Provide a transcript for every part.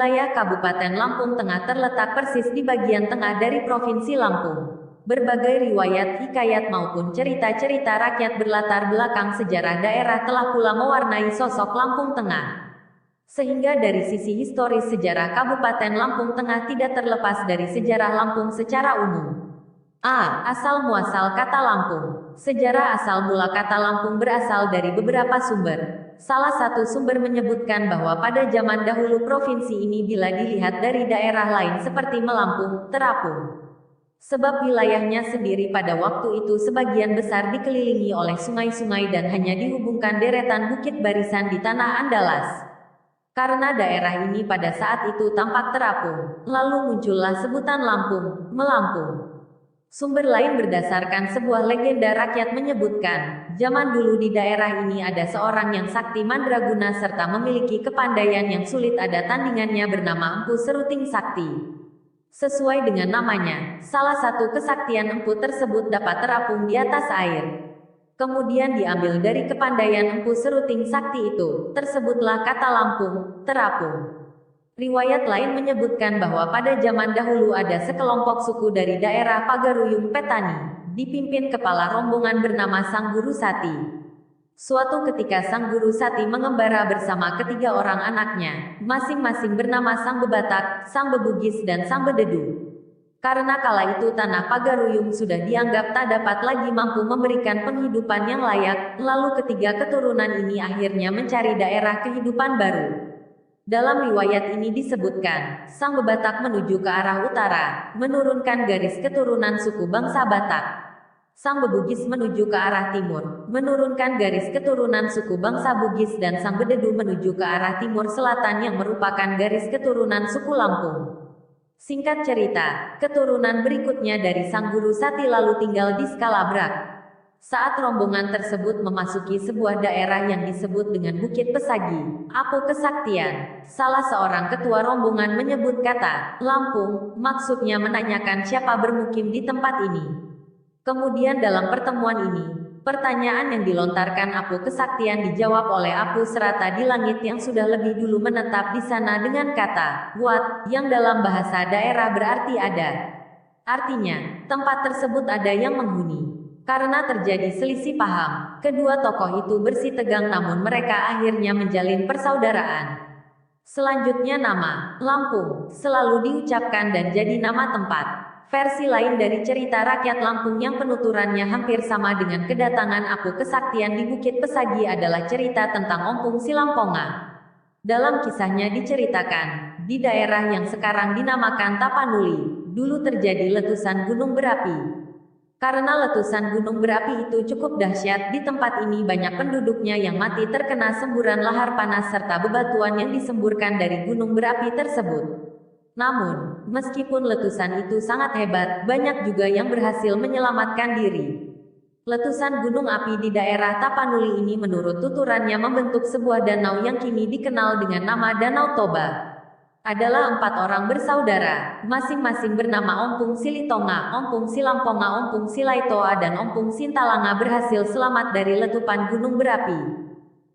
Wilayah Kabupaten Lampung Tengah terletak persis di bagian tengah dari Provinsi Lampung. Berbagai riwayat, hikayat maupun cerita-cerita rakyat berlatar belakang sejarah daerah telah pula mewarnai sosok Lampung Tengah. Sehingga dari sisi historis sejarah Kabupaten Lampung Tengah tidak terlepas dari sejarah Lampung secara umum. Asal-muasal kata Lampung. Sejarah asal mula kata Lampung berasal dari beberapa sumber. Salah satu sumber menyebutkan bahwa pada zaman dahulu provinsi ini bila dilihat dari daerah lain seperti Melampung, terapung. Sebab wilayahnya sendiri pada waktu itu sebagian besar dikelilingi oleh sungai-sungai dan hanya dihubungkan deretan bukit barisan di tanah Andalas. Karena daerah ini pada saat itu tampak terapung, lalu muncullah sebutan Lampung, Melampung. Sumber lain berdasarkan sebuah legenda rakyat menyebutkan, zaman dulu di daerah ini ada seorang yang sakti mandraguna serta memiliki kepandaian yang sulit ada tandingannya bernama Empu Seruting Sakti. Sesuai dengan namanya, salah satu kesaktian empu tersebut dapat terapung di atas air. Kemudian diambil dari kepandaian Empu Seruting Sakti itu, tersebutlah kata Lampung, terapung. Riwayat lain menyebutkan bahwa pada zaman dahulu ada sekelompok suku dari daerah Pagaruyung Petani, dipimpin kepala rombongan bernama Sang Guru Sati. Suatu ketika Sang Guru Sati mengembara bersama ketiga orang anaknya, masing-masing bernama Sang Bebatak, Sang Bebugis dan Sang Bededu. Karena kala itu tanah Pagaruyung sudah dianggap tak dapat lagi mampu memberikan penghidupan yang layak, lalu ketiga keturunan ini akhirnya mencari daerah kehidupan baru. Dalam riwayat ini disebutkan, Sang Bebatak menuju ke arah utara, menurunkan garis keturunan suku bangsa Batak. Sang Bebugis menuju ke arah timur, menurunkan garis keturunan suku bangsa Bugis dan Sang Bededu menuju ke arah timur selatan yang merupakan garis keturunan suku Lampung. Singkat cerita, keturunan berikutnya dari Sang Guru Sati lalu tinggal di Skalabrak. Saat rombongan tersebut memasuki sebuah daerah yang disebut dengan Bukit Pesagi, Apu Kesaktian, salah seorang ketua rombongan menyebut kata Lampung, maksudnya menanyakan siapa bermukim di tempat ini. Kemudian dalam pertemuan ini, pertanyaan yang dilontarkan Apu Kesaktian dijawab oleh Apu Serata di Langit yang sudah lebih dulu menetap di sana dengan kata Wat, yang dalam bahasa daerah berarti ada. Artinya, tempat tersebut ada yang menghuni. Karena terjadi selisih paham, kedua tokoh itu bersitegang namun mereka akhirnya menjalin persaudaraan. Selanjutnya nama Lampung selalu diucapkan dan jadi nama tempat. Versi lain dari cerita rakyat Lampung yang penuturannya hampir sama dengan kedatangan Apu Kesaktian di Bukit Pesagi adalah cerita tentang Ompung Silamponga. Dalam kisahnya diceritakan, di daerah yang sekarang dinamakan Tapanuli, dulu terjadi letusan gunung berapi. Karena letusan gunung berapi itu cukup dahsyat, di tempat ini banyak penduduknya yang mati terkena semburan lahar panas serta bebatuan yang disemburkan dari gunung berapi tersebut. Namun, meskipun letusan itu sangat hebat, banyak juga yang berhasil menyelamatkan diri. Letusan gunung api di daerah Tapanuli ini menurut tuturannya membentuk sebuah danau yang kini dikenal dengan nama Danau Toba. Adalah 4 orang bersaudara, masing-masing bernama Ompung Silitonga, Ompung Silamponga, Ompung Silaitoa dan Ompung Sintalanga berhasil selamat dari letupan gunung berapi.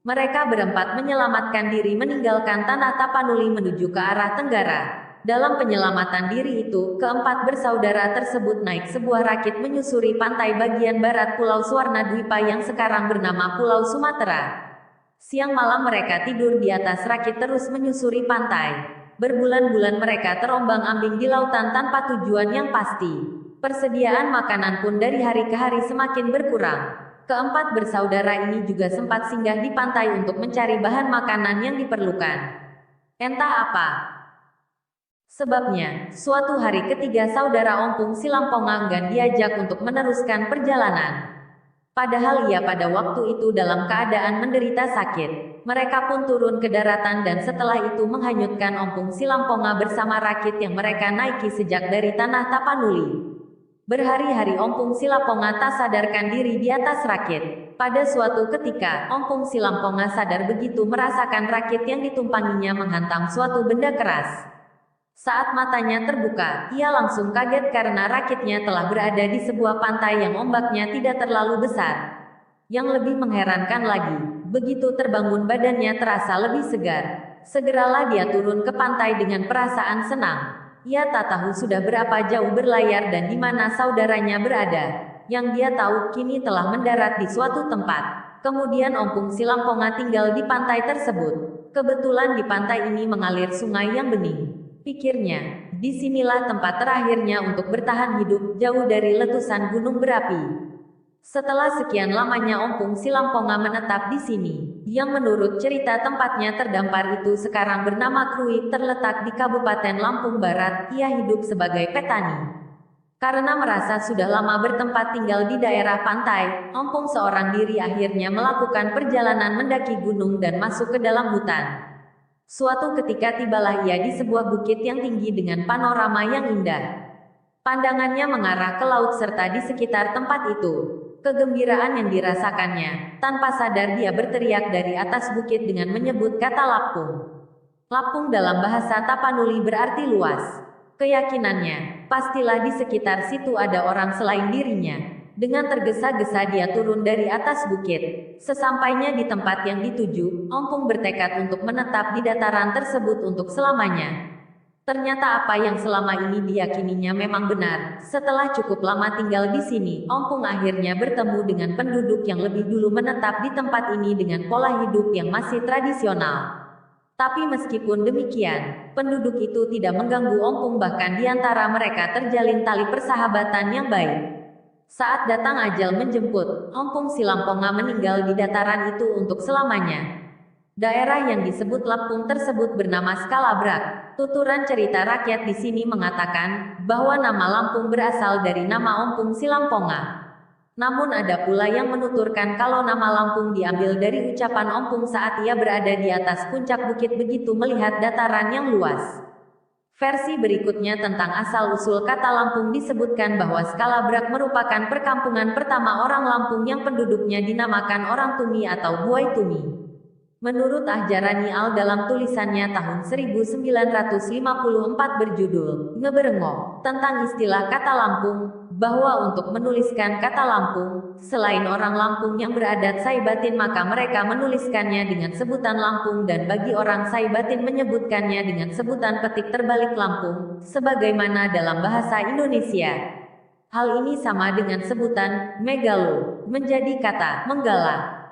Mereka berempat menyelamatkan diri meninggalkan tanah Tapanuli menuju ke arah tenggara. Dalam penyelamatan diri itu, keempat bersaudara tersebut naik sebuah rakit menyusuri pantai bagian barat Pulau Suwarnadwipa yang sekarang bernama Pulau Sumatera. Siang malam mereka tidur di atas rakit terus menyusuri pantai. Berbulan-bulan mereka terombang-ambing di lautan tanpa tujuan yang pasti. Persediaan makanan pun dari hari ke hari semakin berkurang. Keempat bersaudara ini juga sempat singgah di pantai untuk mencari bahan makanan yang diperlukan. Entah apa sebabnya, suatu hari ketiga saudara Ompung Silamponga enggan diajak untuk meneruskan perjalanan. Padahal ia pada waktu itu dalam keadaan menderita sakit. Mereka pun turun ke daratan dan setelah itu menghanyutkan Ompung Silamponga bersama rakit yang mereka naiki sejak dari tanah Tapanuli. Berhari-hari Ompung Silamponga tak sadarkan diri di atas rakit. Pada suatu ketika, Ompung Silamponga sadar begitu merasakan rakit yang ditumpanginya menghantam suatu benda keras. Saat matanya terbuka, ia langsung kaget karena rakitnya telah berada di sebuah pantai yang ombaknya tidak terlalu besar. Yang lebih mengherankan lagi, begitu terbangun badannya terasa lebih segar. Segeralah dia turun ke pantai dengan perasaan senang. Ia tak tahu sudah berapa jauh berlayar dan di mana saudaranya berada. Yang dia tahu kini telah mendarat di suatu tempat. Kemudian Ompung Silamponga tinggal di pantai tersebut. Kebetulan di pantai ini mengalir sungai yang bening. Pikirnya, disinilah tempat terakhirnya untuk bertahan hidup jauh dari letusan gunung berapi. Setelah sekian lamanya Ompung Silamponga menetap di sini, yang menurut cerita tempatnya terdampar itu sekarang bernama Krui, terletak di Kabupaten Lampung Barat. Ia hidup sebagai petani. Karena merasa sudah lama bertempat tinggal di daerah pantai, Ompung seorang diri akhirnya melakukan perjalanan mendaki gunung dan masuk ke dalam hutan. Suatu ketika tibalah ia di sebuah bukit yang tinggi dengan panorama yang indah. Pandangannya mengarah ke laut serta di sekitar tempat itu. Kegembiraan yang dirasakannya, tanpa sadar dia berteriak dari atas bukit dengan menyebut kata Lapung. Lapung dalam bahasa Tapanuli berarti luas. Keyakinannya, pastilah di sekitar situ ada orang selain dirinya. Dengan tergesa-gesa dia turun dari atas bukit. Sesampainya di tempat yang dituju, Ompung bertekad untuk menetap di dataran tersebut untuk selamanya. Ternyata apa yang selama ini diyakininya memang benar. Setelah cukup lama tinggal di sini, Ompung akhirnya bertemu dengan penduduk yang lebih dulu menetap di tempat ini dengan pola hidup yang masih tradisional. Tapi meskipun demikian, penduduk itu tidak mengganggu Ompung, bahkan di antara mereka terjalin tali persahabatan yang baik. Saat datang ajal menjemput, Ompung Silamponga meninggal di dataran itu untuk selamanya. Daerah yang disebut Lapung tersebut bernama Skalabrak. Tuturan cerita rakyat di sini mengatakan bahwa nama Lampung berasal dari nama Ompung Silamponga. Namun ada pula yang menuturkan kalau nama Lampung diambil dari ucapan Ompung saat ia berada di atas puncak bukit begitu melihat dataran yang luas. Versi berikutnya tentang asal-usul kata Lampung disebutkan bahwa Skalabrak merupakan perkampungan pertama orang Lampung yang penduduknya dinamakan orang Tumi atau Buai Tumi. Menurut Ahjarani Al dalam tulisannya tahun 1954 berjudul Ngeberengo tentang istilah kata Lampung, bahwa untuk menuliskan kata Lampung, selain orang Lampung yang beradat Saibatin maka mereka menuliskannya dengan sebutan Lampung dan bagi orang Saibatin menyebutkannya dengan sebutan petik terbalik Lampung, sebagaimana dalam bahasa Indonesia. Hal ini sama dengan sebutan Megalo, menjadi kata menggala.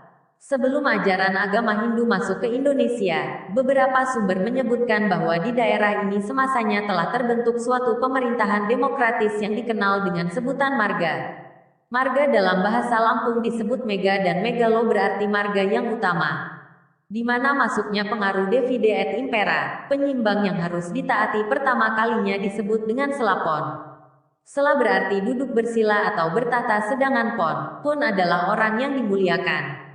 Sebelum ajaran agama Hindu masuk ke Indonesia, beberapa sumber menyebutkan bahwa di daerah ini semasanya telah terbentuk suatu pemerintahan demokratis yang dikenal dengan sebutan marga. Marga dalam bahasa Lampung disebut mega dan megalo berarti marga yang utama. Di mana masuknya pengaruh Divide et Impera, penyimbang yang harus ditaati pertama kalinya disebut dengan selapon. Sela berarti duduk bersila atau bertata sedangkan pon adalah orang yang dimuliakan.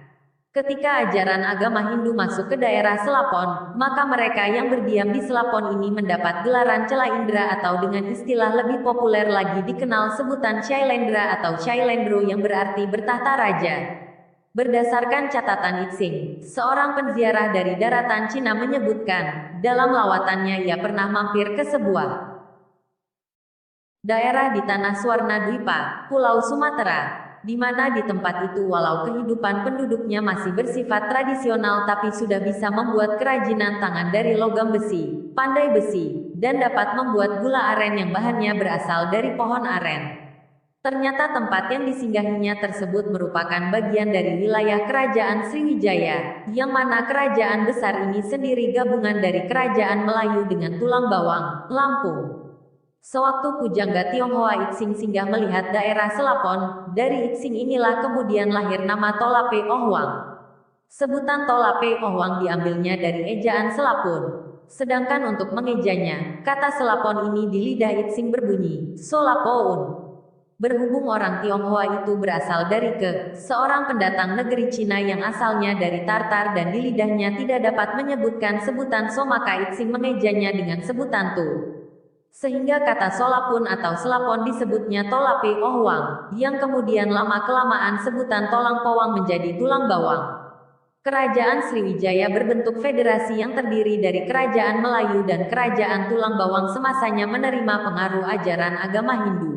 Ketika ajaran agama Hindu masuk ke daerah Selapon, maka mereka yang berdiam di Selapon ini mendapat gelaran Cela Indra atau dengan istilah lebih populer lagi dikenal sebutan Shailendra atau Shailendro yang berarti bertahta raja. Berdasarkan catatan Itsing, seorang penziarah dari daratan Cina menyebutkan, dalam lawatannya ia pernah mampir ke sebuah daerah di tanah Swarna Dwipa, Pulau Sumatera. Di mana di tempat itu walau kehidupan penduduknya masih bersifat tradisional tapi sudah bisa membuat kerajinan tangan dari logam besi, pandai besi, dan dapat membuat gula aren yang bahannya berasal dari pohon aren. Ternyata tempat yang disinggahinya tersebut merupakan bagian dari wilayah Kerajaan Sriwijaya, yang mana kerajaan besar ini sendiri gabungan dari Kerajaan Melayu dengan tulang bawang, Lampung. Sewaktu pujangga Tionghoa Itsing singgah melihat daerah Selapon, dari Itsing inilah kemudian lahir nama Tolape Ohwang. Sebutan Tolape Ohwang diambilnya dari ejaan Selapun. Sedangkan untuk mengejanya, kata Selapon ini di lidah Itsing berbunyi, Solapoun. Berhubung orang Tionghoa itu berasal dari seorang pendatang negeri Cina yang asalnya dari Tartar dan di lidahnya tidak dapat menyebutkan sebutan So maka Itsing mengejanya dengan sebutan Tu. Sehingga kata Solapun atau Selapon disebutnya Tolape Ohwang, yang kemudian lama-kelamaan sebutan Tolang Powang menjadi tulang bawang. Kerajaan Sriwijaya berbentuk federasi yang terdiri dari Kerajaan Melayu dan Kerajaan Tulang Bawang semasanya menerima pengaruh ajaran agama Hindu.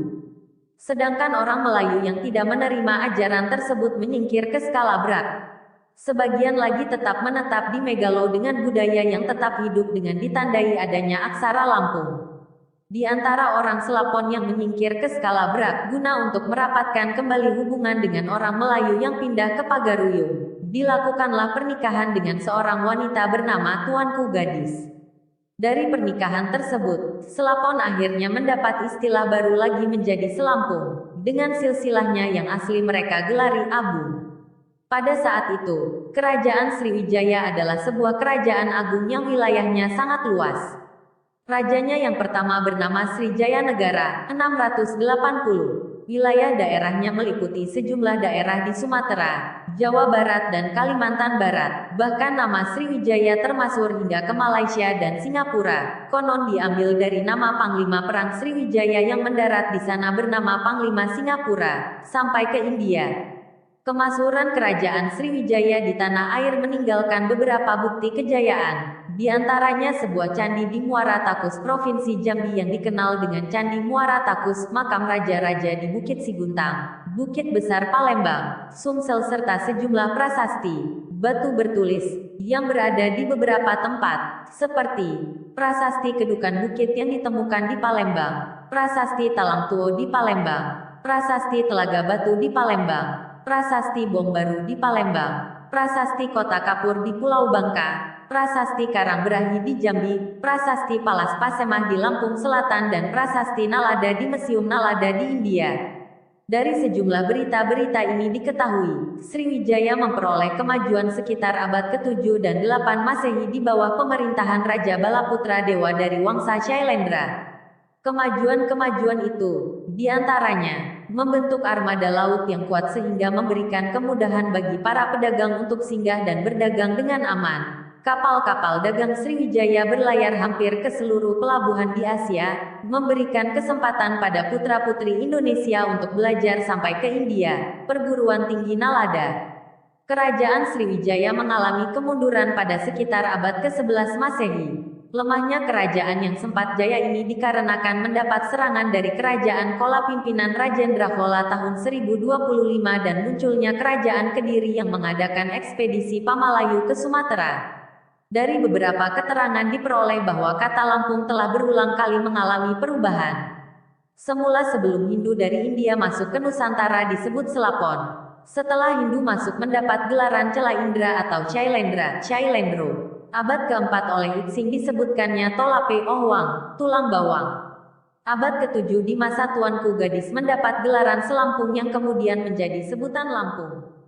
Sedangkan orang Melayu yang tidak menerima ajaran tersebut menyingkir ke Skalabrak. Sebagian lagi tetap menetap di Megalo dengan budaya yang tetap hidup dengan ditandai adanya aksara Lampung. Di antara orang Selapon yang menyingkir ke Skala-Brak guna untuk merapatkan kembali hubungan dengan orang Melayu yang pindah ke Pagaruyung, dilakukanlah pernikahan dengan seorang wanita bernama Tuanku Gadis. Dari pernikahan tersebut, Selapon akhirnya mendapat istilah baru lagi menjadi Selampung, dengan silsilahnya yang asli mereka gelari Abu. Pada saat itu, Kerajaan Sriwijaya adalah sebuah kerajaan agung yang wilayahnya sangat luas. Rajanya yang pertama bernama Srijaya Negara, 680. Wilayah daerahnya meliputi sejumlah daerah di Sumatera, Jawa Barat dan Kalimantan Barat. Bahkan nama Sriwijaya termasuk hingga ke Malaysia dan Singapura. Konon diambil dari nama Panglima Perang Sriwijaya yang mendarat di sana bernama Panglima Singapura, sampai ke India. Kemasyhuran Kerajaan Sriwijaya di tanah air meninggalkan beberapa bukti kejayaan, di antaranya sebuah candi di Muara Takus Provinsi Jambi yang dikenal dengan Candi Muara Takus, makam raja-raja di Bukit Siguntang, Bukit Besar Palembang, Sumsel serta sejumlah prasasti, batu bertulis, yang berada di beberapa tempat, seperti Prasasti Kedukan Bukit yang ditemukan di Palembang, Prasasti Talang Tuo di Palembang, Prasasti Telaga Batu di Palembang, Prasasti Bom Baru di Palembang, Prasasti Kota Kapur di Pulau Bangka, Prasasti Karangberahi di Jambi, Prasasti Palas Pasemah di Lampung Selatan dan Prasasti Nalada di Museum Nalada di India. Dari sejumlah berita-berita ini diketahui, Sriwijaya memperoleh kemajuan sekitar abad ke-7 dan 8 Masehi di bawah pemerintahan Raja Balaputra Dewa dari Wangsa Shailendra. Kemajuan-kemajuan itu, diantaranya, membentuk armada laut yang kuat sehingga memberikan kemudahan bagi para pedagang untuk singgah dan berdagang dengan aman. Kapal-kapal dagang Sriwijaya berlayar hampir ke seluruh pelabuhan di Asia, memberikan kesempatan pada putra-putri Indonesia untuk belajar sampai ke India, perguruan tinggi Nalada. Kerajaan Sriwijaya mengalami kemunduran pada sekitar abad ke-11 Masehi. Lemahnya kerajaan yang sempat jaya ini dikarenakan mendapat serangan dari kerajaan Kola pimpinan Rajendra Chola tahun 1025 dan munculnya kerajaan Kediri yang mengadakan ekspedisi Pamalayu ke Sumatera. Dari beberapa keterangan diperoleh bahwa kata Lampung telah berulang kali mengalami perubahan. Semula sebelum Hindu dari India masuk ke Nusantara disebut Selapon. Setelah Hindu masuk mendapat gelaran Cela Indra atau Shailendra, Shailendro. Abad keempat oleh Itsing disebutkannya Tolape Ohwang, tulang bawang. Abad ke-7 di masa Tuanku Gadis mendapat gelaran Selampung yang kemudian menjadi sebutan Lampung.